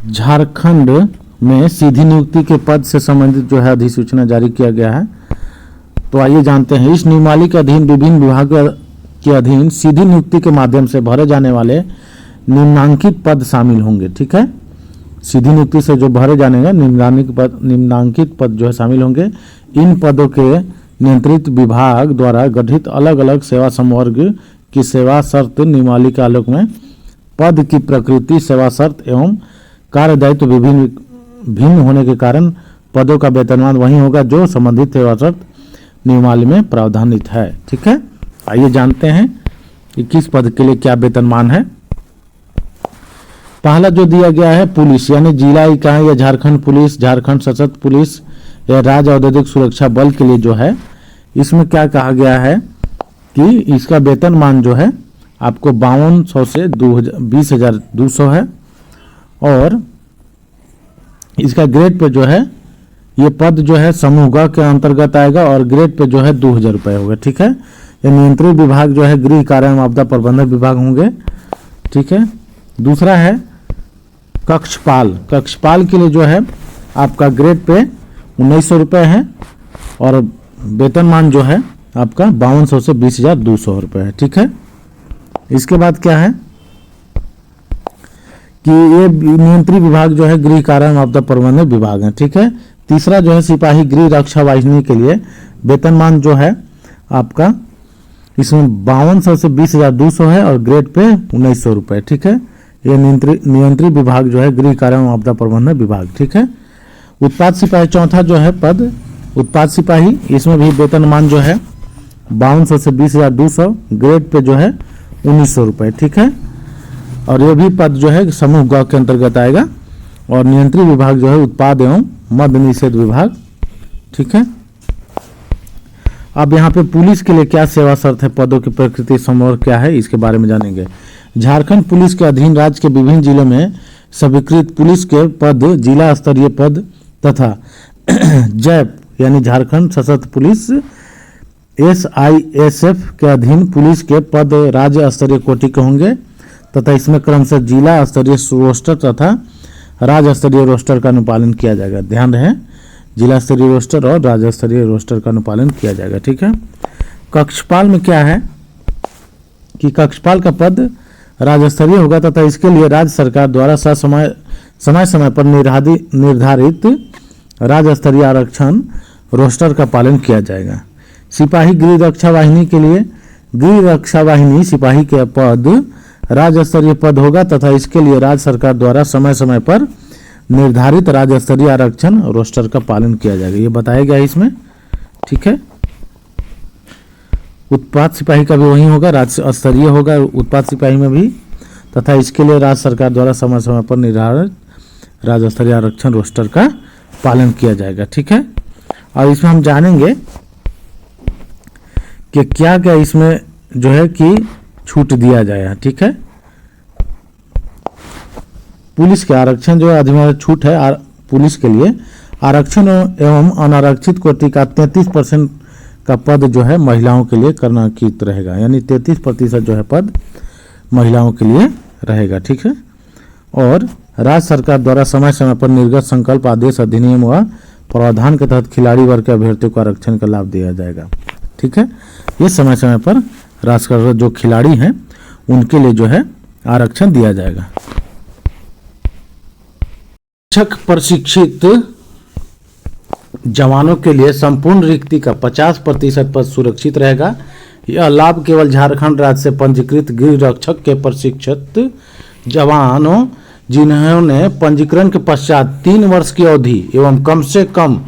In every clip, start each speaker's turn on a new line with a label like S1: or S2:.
S1: झारखंड में सीधी नियुक्ति के पद से संबंधित जो है अधिसूचना जारी किया गया है। तो आइए जानते हैं। इस नियमावली के अधीन विभिन्न विभागों के अधीन सीधी नियुक्ति के माध्यम से भरे जाने वाले निम्नांकित पद शामिल होंगे। ठीक है, सीधी नियुक्ति से जो भरे जाने का निम्नांकित पद जो है शामिल होंगे। इन पदों के नियंत्रित विभाग द्वारा गठित अलग अलग सेवा संवर्ग की सेवा शर्त नियमावली के आलोक में पद की प्रकृति, सेवा शर्त एवं कार्य दायित्व भिन्न होने के कारण पदों का वेतनमान वही होगा जो संबंधित सेवा शर्त नियमावली में प्रावधानित है। ठीक है, आइए जानते हैं कि किस पद के लिए क्या वेतनमान है। पहला जो दिया गया है पुलिस यानी जिला इकाई या झारखंड पुलिस, झारखंड सशस्त्र पुलिस या राज्य औद्योगिक सुरक्षा बल के लिए जो है, इसमें क्या कहा गया है कि इसका वेतनमान जो है आपको 5200 से 20,200 है और इसका ग्रेड पे जो है ये पद जो है समूह ग के अंतर्गत आएगा और ग्रेड पे जो है 2,000 रुपये होगा। ठीक है, ये नियंत्रित विभाग जो है गृह कार्य एवं आपदा प्रबंधन विभाग होंगे। ठीक है, दूसरा है कक्षपाल। कक्षपाल के लिए जो है आपका ग्रेड पे 1900 रुपये है और वेतनमान जो है आपका 5200 से 20,200 रुपये है। ठीक है, इसके बाद क्या है कि ये नियंत्रित विभाग जो है गृह कार्य एवं आपदा प्रबंधन विभाग है। ठीक है, तीसरा जो है सिपाही गृह रक्षा वाहिनी के लिए वेतनमान जो है आपका इसमें 5200 से 20,200 है और ग्रेड पे 1900 रुपये। ठीक है, ये नियंत्रित विभाग जो है गृह कार्य एवं आपदा प्रबंधन विभाग। ठीक है, उत्पाद सिपाही चौथा जो है पद उत्पाद सिपाही, इसमें भी वेतनमान जो है 5200 से 20,200, ग्रेड पे जो है 1900 रुपये। ठीक है, और ये भी पद जो है समूह ग के अंतर्गत आएगा और नियंत्रित विभाग जो है उत्पाद एवं मद्य निषेध विभाग। ठीक है, अब यहाँ पे पुलिस के लिए क्या सेवा शर्त है, पदों की प्रकृति समूह क्या है, इसके बारे में जानेंगे। झारखंड पुलिस के अधीन राज्य के विभिन्न जिलों में स्वीकृत पुलिस के पद, जिला स्तरीय पद तथा जैप यानी झारखंड सशस्त्र पुलिस SISF के अधीन पुलिस के पद राज्य स्तरीय कोटि के होंगे तथा इसमें क्रमशः जिला स्तरीय रोस्टर तथा राज्य स्तरीय रोस्टर का अनुपालन किया जाएगा। ध्यान रहे, जिला स्तरीय रोस्टर और राज्य स्तरीय रोस्टर का अनुपालन किया जाएगा। ठीक है, कक्षपाल में क्या है कि कक्षपाल का पद राज्य स्तरीय होगा तथा इसके लिए राज्य सरकार द्वारा समय समय पर निर्धारित राज्य स्तरीय आरक्षण रोस्टर का पालन किया जाएगा। सिपाही गृह रक्षा वाहिनी के लिए गृह रक्षा वाहिनी सिपाही के पद राज्य स्तरीय पद होगा तथा इसके लिए राज्य सरकार द्वारा समय समय पर निर्धारित राज्य स्तरीय आरक्षण रोस्टर का पालन किया जाएगा, ये बताया गया है इसमें। ठीक है, उत्पाद सिपाही का भी वही होगा, राज्य स्तरीय होगा उत्पाद सिपाही में भी तथा इसके लिए राज्य सरकार द्वारा समय समय पर निर्धारित राज्य स्तरीय आरक्षण रोस्टर का पालन किया जाएगा। ठीक है, और इसमें हम जानेंगे कि क्या क्या इसमें जो है कि छूट दिया जाए। ठीक है, पुलिस के आरक्षण जो है अधिमान्य छूट है पुलिस के लिए आरक्षण एवं अनारक्षित कोटि का 33% का पद जो है महिलाओं के लिए करनांकित रहेगा, यानी 33% जो है पद महिलाओं के लिए रहेगा। ठीक है, और राज्य सरकार द्वारा समय समय पर निर्गत संकल्प आदेश अधिनियम व प्रावधान के तहत खिलाड़ी वर्ग के अभ्यर्थियों को आरक्षण का लाभ दिया जाएगा। ठीक है, ये समय समय पर राज्य जो खिलाड़ी हैं उनके लिए जो है आरक्षण दिया जाएगा। शिक्षक प्रशिक्षित जवानों के लिए संपूर्ण रिक्ति का 50% पद सुरक्षित रहेगा। यह लाभ केवल झारखंड राज्य से पंजीकृत गृह रक्षक के प्रशिक्षित जवानों जिन्होंने पंजीकरण के पश्चात 3 वर्ष की अवधि एवं कम से कम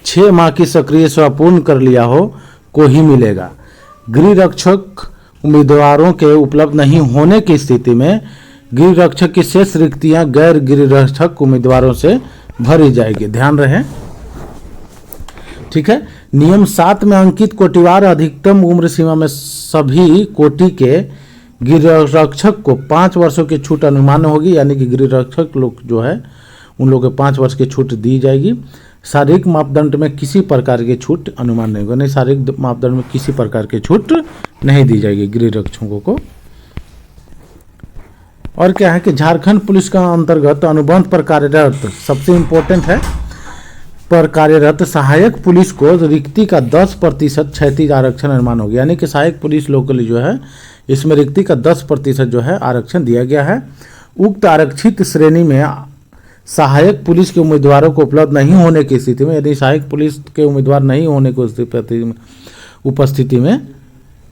S1: 6 माह की सक्रिय सेवा पूर्ण कर लिया हो को ही मिलेगा। गृह रक्षक उम्मीदवारों के उपलब्ध नहीं होने की स्थिति में गृह रक्षक की शेष रिक्तियां गैर गृह रक्षक उम्मीदवारों से भरी जाएगी। ध्यान रहे। ठीक है, नियम 7 में अंकित कोटिवार अधिकतम उम्र सीमा में सभी कोटि के गृह रक्षक को 5 वर्षों की छूट अनुमान्य होगी, यानी कि गृह रक्षक लोग जो है उन लोगों को 5 वर्ष की छूट दी जाएगी। शारीरिक मापदंड में किसी प्रकार की छूट अनुमान नहीं होगा, नहीं शारीरिक मापदंड में किसी प्रकार की छूट नहीं दी जाएगी गृह रक्षकों को। और क्या है कि झारखंड पुलिस का अंतर्गत अनुबंध पर कार्यरत, सबसे इम्पोर्टेंट है, पर कार्यरत सहायक पुलिस को रिक्ति का 10% क्षैतिज आरक्षण अनुमान हो गया। यानी कि सहायक पुलिस लोग के लिए जो है इसमें रिक्ति का 10% जो है आरक्षण दिया गया है। उक्त आरक्षित श्रेणी में सहायक पुलिस के उम्मीदवारों को उपलब्ध नहीं होने की स्थिति में, यदि सहायक पुलिस के उम्मीदवार नहीं होने को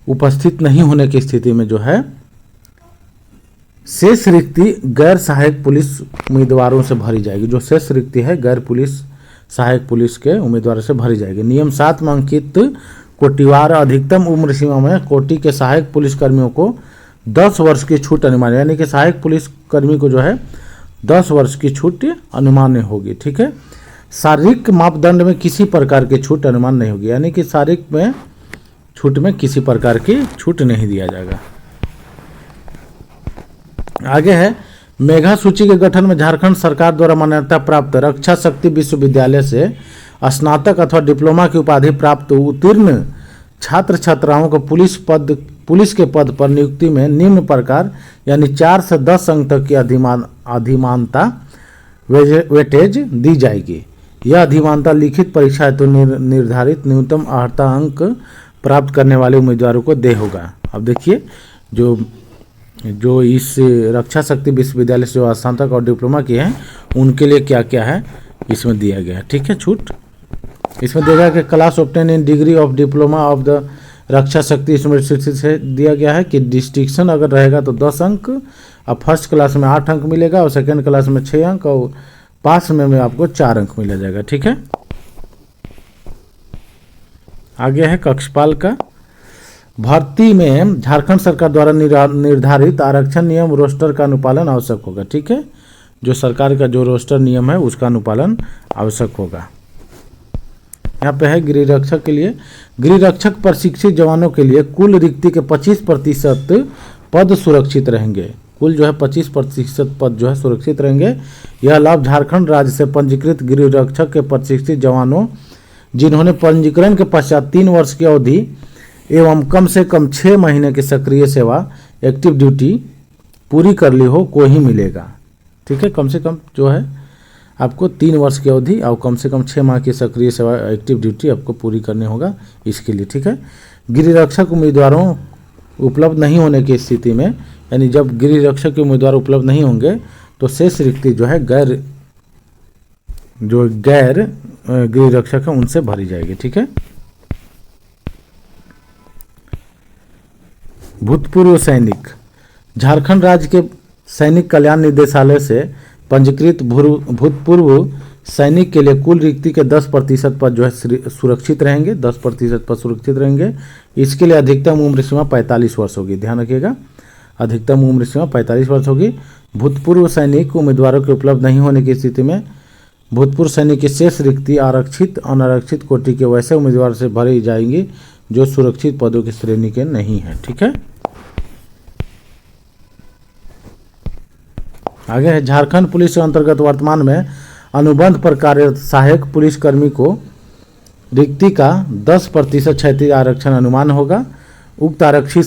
S1: उपस्थित नहीं होने की स्थिति में जो है शेष रिक्ति गैर सहायक पुलिस उम्मीदवारों से भरी जाएगी। जो शेष रिक्ति है गैर पुलिस सहायक पुलिस के उम्मीदवारों से भरी जाएगी। नियम 7 में अंकित कोटिवार अधिकतम उम्र सीमा में कोटि के सहायक पुलिस कर्मियों को 10 वर्ष की छूट अनिवार्य, यानी कि सहायक पुलिस कर्मी को जो है 10 वर्ष की छूट अनुमान्य होगी। ठीक है, शारीरिक मापदंड में किसी प्रकार की छूट अनुमान नहीं होगी, यानी कि शारीरिक में छूट में किसी प्रकार की छूट नहीं दिया जाएगा। आगे है मेधा सूची के गठन में झारखंड सरकार द्वारा मान्यता प्राप्त रक्षा शक्ति विश्वविद्यालय से स्नातक अथवा डिप्लोमा की उपाधि प्राप्त उत्तीर्ण छात्र छात्राओं को पुलिस के पद पर नियुक्ति में निम्न प्रकार यानी 4 से 10 अंक तक की अधिमानता वेटेज दी जाएगी। यह अधिमानता लिखित परीक्षा हेतु निर्धारित न्यूनतम अर्हता अंक प्राप्त करने वाले उम्मीदवारों को दे होगा। अब देखिए जो इस रक्षा शक्ति विश्वविद्यालय से जो स्नातक और डिप्लोमा किए हैं उनके लिए क्या क्या है इसमें दिया गया है। ठीक है, छूट इसमें दिया गया कि class obtain in degree of diploma of the Raksha Shakti university से दिया गया है कि डिस्टिंक्शन अगर रहेगा तो 10 अंक, अब फर्स्ट क्लास में 8 अंक मिलेगा और सेकेंड क्लास में 6 अंक और पास में आपको 4 अंक मिला जाएगा। ठीक है, आगे है कक्षपाल का। भर्ती में झारखंड सरकार द्वारा निर्धारित आरक्षण नियम रोस्टर का अनुपालन आवश्यक होगा। ठीक है, जो सरकार का जो रोस्टर नियम है उसका अनुपालन आवश्यक होगा। यहाँ पे है गृह रक्षक के लिए, गृह रक्षक प्रशिक्षित जवानों के लिए कुल रिक्ति के 25% पद सुरक्षित रहेंगे। कुल जो है 25% पद जो है सुरक्षित रहेंगे। यह लाभ झारखंड राज्य से पंजीकृत गृह रक्षक के प्रशिक्षित जवानों जिन्होंने पंजीकरण के पश्चात 3 वर्ष की अवधि एवं कम से कम 6 महीने की सक्रिय सेवा एक्टिव ड्यूटी पूरी कर ली हो को ही मिलेगा। ठीक है, कम से कम जो है आपको 3 वर्ष की अवधि और कम से कम 6 माह की सक्रिय सेवा एक्टिव ड्यूटी आपको पूरी करनी होगा इसके लिए। ठीक है, गृह रक्षक उम्मीदवारों उपलब्ध नहीं होने की स्थिति में, यानी जब गृह रक्षक के उम्मीदवार उपलब्ध नहीं होंगे तो शेष रिक्ति जो है गैर गृह रक्षक है उनसे भरी जाएगी। ठीक है, भूतपूर्व सैनिक, झारखंड राज्य के सैनिक कल्याण निदेशालय से पंजीकृत भूतपूर्व सैनिक के लिए कुल रिक्ति के 10% पद जो है सुरक्षित रहेंगे, 10% पद सुरक्षित रहेंगे। इसके लिए अधिकतम उम्र सीमा 45 वर्ष होगी, ध्यान रखिएगा, अधिकतम उम्र सीमा 45 वर्ष होगी। भूतपूर्व सैनिक उम्मीदवारों के उपलब्ध नहीं होने की स्थिति में भूतपूर्व सैनिक की शेष रिक्ति आरक्षित अनारक्षित कोटि के वैसे उम्मीदवार से भरी जाएंगी जो सुरक्षित पदों की श्रेणी के नहीं है। ठीक है, आगे है झारखंड पुलिस के अंतर्गत वर्तमान में अनुबंध पर कार्यरत सहायक पुलिस कर्मी को रिक्ति का 10% क्षैतिज आरक्षण अनुमान होगा। उक्त आरक्षित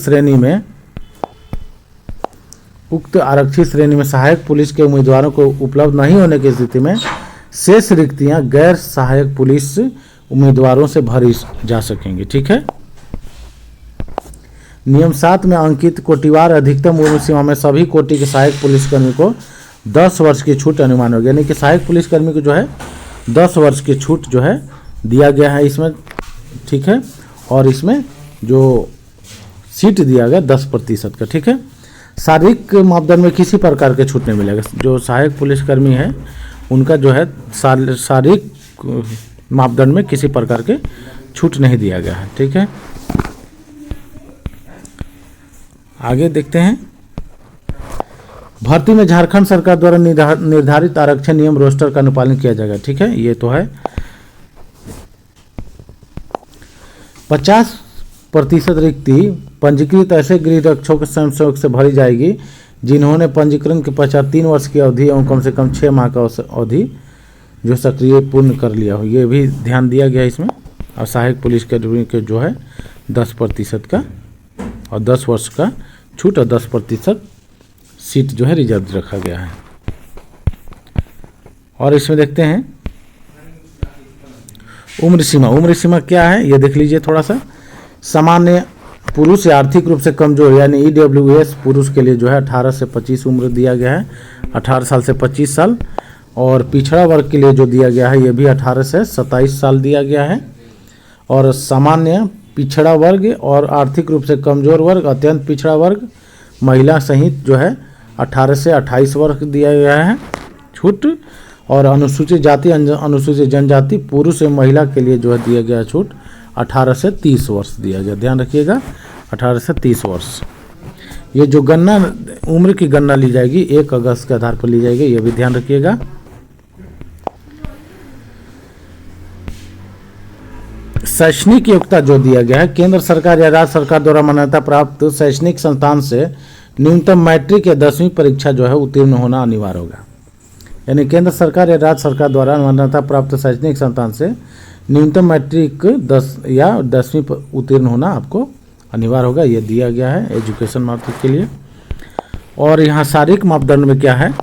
S1: श्रेणी में सहायक पुलिस के उम्मीदवारों को उपलब्ध नहीं होने की स्थिति में शेष रिक्तियां गैर सहायक पुलिस उम्मीदवारों से भरी जा सकेंगी। ठीक है, नियम 7 में अंकित कोटिवार अधिकतम उम्र सीमा में सभी कोटि के सहायक पुलिसकर्मी को 10 वर्ष की छूट अनुमान होगी, यानी कि सहायक पुलिसकर्मी को जो है 10 वर्ष की छूट जो है दिया गया है इसमें। ठीक है, और इसमें जो सीट दिया गया 10% का। ठीक है, शारीरिक मापदंड में किसी प्रकार के छूट नहीं मिलेगा। जो सहायक पुलिसकर्मी है उनका जो है शारीरिक मापदंड में किसी प्रकार के छूट नहीं दिया गया है। ठीक है, आगे देखते हैं भर्ती में झारखंड सरकार द्वारा निर्धारित आरक्षण नियम रोस्टर का अनुपालन किया जाएगा। ठीक है, ये तो है 50% रिक्ति पंजीकृत ऐसे गृह रक्षकों के स्वयंसेवक से भरी जाएगी जिन्होंने पंजीकरण के पश्चात 3 वर्ष की अवधि एवं कम से कम 6 माह का अवधि जो सक्रिय पूर्ण कर लिया हो, ये भी ध्यान दिया गया इसमें। और सहायक पुलिस के जो है 10% का और 10 वर्ष का छूट और 10% सीट जो है रिजर्व रखा गया है। और इसमें देखते हैं उम्र सीमा। उम्र सीमा क्या है ये देख लीजिए थोड़ा सा। सामान्य पुरुष या आर्थिक रूप से कमजोर यानी EWS पुरुष के लिए जो है 18 से 25 उम्र दिया गया है, 18 साल से 25 साल। और पिछड़ा वर्ग के लिए जो दिया गया है ये भी 18 से 27 साल दिया गया है। और सामान्य, पिछड़ा वर्ग और आर्थिक रूप से कमजोर वर्ग, अत्यंत पिछड़ा वर्ग, महिला सहित जो है 18 से 28 वर्ष दिया गया है छूट। और अनुसूचित जाति, अनुसूचित जनजाति, पुरुष एवं महिला के लिए जो है दिया गया छूट 18 से 30 वर्ष दिया गया। ध्यान रखिएगा 18 से 30 वर्ष। ये जो गणना, उम्र की गणना ली जाएगी 1 अगस्त के आधार पर ली जाएगी, ये भी ध्यान रखिएगा। शैक्षणिक योग्यता जो दिया गया है, केंद्र सरकार या राज्य सरकार द्वारा मान्यता प्राप्त शैक्षणिक संस्थान से न्यूनतम मैट्रिक या 10वीं परीक्षा जो है उत्तीर्ण होना अनिवार्य होगा। यानी केंद्र सरकार या राज्य सरकार द्वारा मान्यता प्राप्त शैक्षणिक संस्थान से न्यूनतम मैट्रिक 10 या 10वीं उत्तीर्ण होना आपको अनिवार्य होगा। ये दिया गया है एजुकेशन मैट्रिक के लिए। और यहाँ शारीरिक मापदंड में क्या है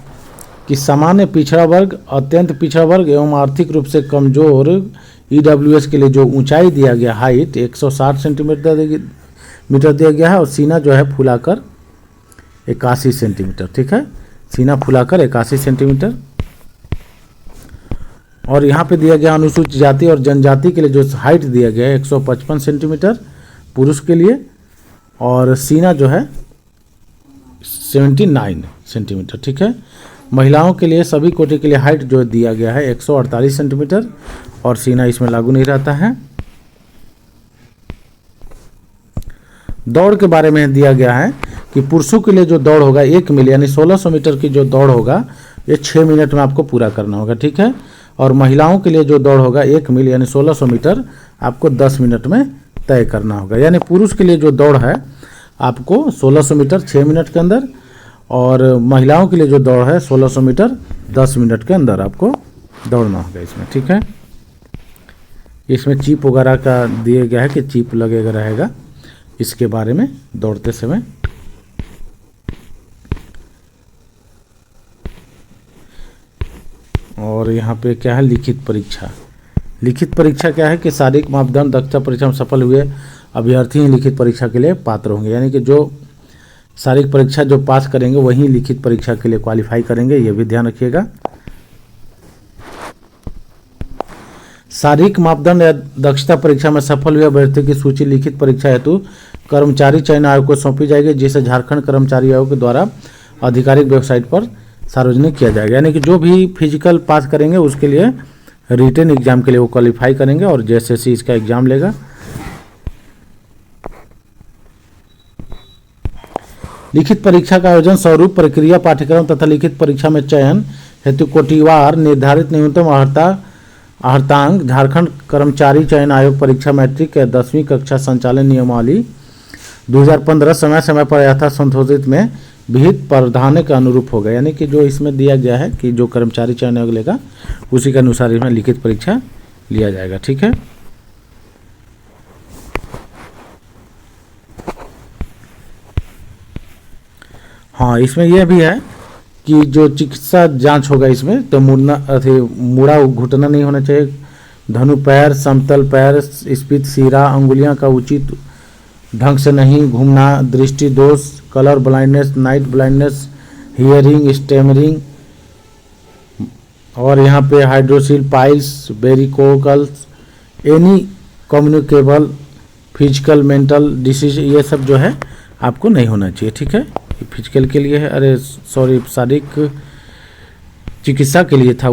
S1: कि सामान्य पिछड़ा वर्ग, अत्यंत पिछड़ा वर्ग एवं आर्थिक रूप से कमजोर EWS के लिए जो ऊंचाई दिया गया, हाइट 160 सेंटीमीटर दिया गया है। और सीना जो है फुलाकर 81 सेंटीमीटर, ठीक है, सीना फुलाकर 81 सेंटीमीटर। और यहाँ पे दिया गया अनुसूचित जाति और जनजाति के लिए जो हाइट दिया गया है 155 सेंटीमीटर पुरुष के लिए। और सीना जो है 79 सेंटीमीटर, ठीक है। महिलाओं के लिए सभी कोटि के लिए हाइट जो दिया गया है 148 सेंटीमीटर और सीना इसमें लागू नहीं रहता है। दौड़ के बारे में दिया गया है कि पुरुषों के लिए जो दौड़ होगा 1 मील यानी 1600 मीटर की जो दौड़ होगा ये 6 मिनट में आपको पूरा करना होगा, ठीक है। और महिलाओं के लिए जो दौड़ होगा 1 मील यानी 1600 मीटर आपको 10 मिनट में तय करना होगा। यानी पुरुष के लिए जो दौड़ है आपको 1600 मीटर 6 मिनट के अंदर, और महिलाओं के लिए जो दौड़ है 1600 मीटर 10 मिनट के अंदर आपको दौड़ना होगा इसमें, ठीक है। इसमें चिप वगैरह का दिया गया है कि चिप लगेगा रहेगा इसके बारे में दौड़ते समय। और यहाँ पे क्या है लिखित परीक्षा। लिखित परीक्षा क्या है कि शारीरिक मापदंड दक्षता परीक्षा में सफल हुए अभ्यर्थी ही लिखित परीक्षा के लिए पात्र होंगे। यानी कि जो शारीरिक परीक्षा जो पास करेंगे वही लिखित परीक्षा के लिए क्वालिफाई करेंगे, ये भी ध्यान रखिएगा। शारीरिक मापदंड या दक्षता परीक्षा में सफल हुए अभ्यर्थी की सूची लिखित परीक्षा हेतु कर्मचारी चयन आयोग को सौंपी जाएगी, जिसे झारखंड कर्मचारी आयोग के द्वारा आधिकारिक वेबसाइट पर सार्वजनिक किया जाएगा। यानी कि जो भी फिजिकल पास करेंगे उसके लिए रिटन एग्जाम के लिए वो क्वालिफाई करेंगे और JSSC इसका एग्जाम लेगा। लिखित परीक्षा का आयोजन स्वरूप, प्रक्रिया, पाठ्यक्रम तथा लिखित परीक्षा में चयन हेतु कोटिवार निर्धारित न्यूनतम अर्हतांक झारखंड कर्मचारी चयन आयोग परीक्षा मैट्रिक या 10वीं कक्षा संचालन नियमावली 2015 समय समय पर यथा संशोधित में विहित प्रावधान के अनुरूप होगा। यानी कि जो इसमें दिया गया है कि जो कर्मचारी चयन आयोग लेगा उसी के अनुसार इसमें लिखित परीक्षा लिया जाएगा, ठीक है। हाँ, इसमें यह भी है कि जो चिकित्सा जांच होगा इसमें तो मुड़ा घुटना नहीं होना चाहिए, धनु पैर, समतल पैर, स्फीत सिरा, अंगुलियां का उचित ढंग से नहीं घूमना, दृष्टि दोष, colour blindness, night blindness, hearing, stammering, और यहाँ पे hydrocele piles, varicoceles, any communicable physical mental disease, ये सब जो है आपको नहीं होना चाहिए, ठीक है। फिजिकल के लिए है, अरे सॉरी शारीरिक चिकित्सा के लिए था।